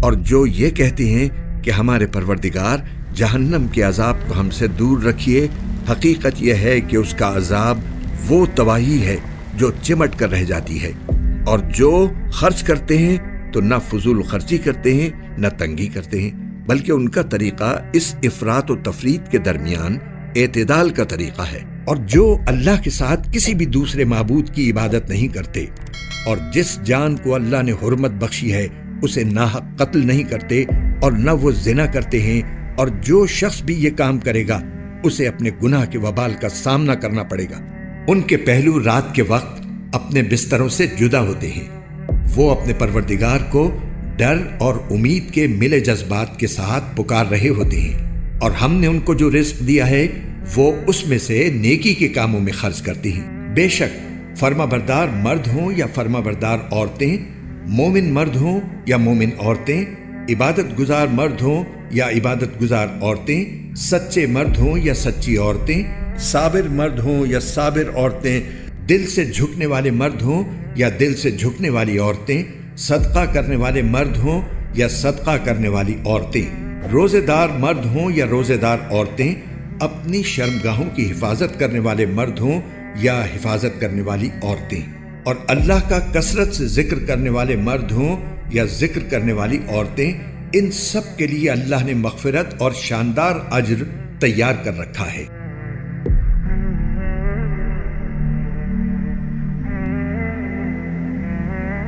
اور جو یہ کہتے ہیں کہ ہمارے پروردگار جہنم کے عذاب کو ہم سے دور رکھیے، حقیقت یہ ہے کہ اس کا عذاب وہ تباہی ہے جو چمٹ کر رہ جاتی ہے۔ اور جو خرچ کرتے ہیں تو نہ فضول خرچی کرتے ہیں نہ تنگی کرتے ہیں، بلکہ ان کا طریقہ اس افراط و تفریط کے درمیان اعتدال کا طریقہ ہے۔ اور جو اللہ کے ساتھ کسی بھی دوسرے معبود کی عبادت نہیں کرتے، اور جس جان کو اللہ نے حرمت بخشی ہے اسے ناحق قتل نہیں کرتے، اور نہ وہ زنا کرتے ہیں، اور جو شخص بھی یہ کام کرے گا اسے اپنے گناہ کے وبال کا سامنا کرنا پڑے گا۔ ان کے پہلو رات کے وقت اپنے بستروں سے جدا ہوتے ہیں، وہ اپنے پروردگار کو ڈر اور امید کے ملے جذبات کے ساتھ پکار رہے ہوتے ہیں، اور ہم نے ان کو جو رزق دیا ہے وہ اس میں سے نیکی کے کاموں میں خرچ کرتے ہیں۔ بے شک فرما بردار مرد ہوں یا فرما بردار عورتیں، مومن مرد ہوں یا مومن عورتیں، عبادت گزار مرد ہوں یا عبادت گزار عورتیں، سچے مرد ہوں یا سچی عورتیں، صابر مرد ہوں یا صابر عورتیں، دل سے جھکنے والے مرد ہوں یا دل سے جھکنے والی عورتیں، صدقہ کرنے والے مرد ہوں یا صدقہ کرنے والی عورتیں، روزے دار مرد ہوں یا روزے دار عورتیں، اپنی شرمگاہوں کی حفاظت کرنے والے مرد ہوں یا حفاظت کرنے والی عورتیں، اور اللہ کا کثرت سے ذکر کرنے والے مرد ہوں یا ذکر کرنے والی عورتیں، ان سب کے لیے اللہ نے مغفرت اور شاندار اجر تیار کر رکھا ہے۔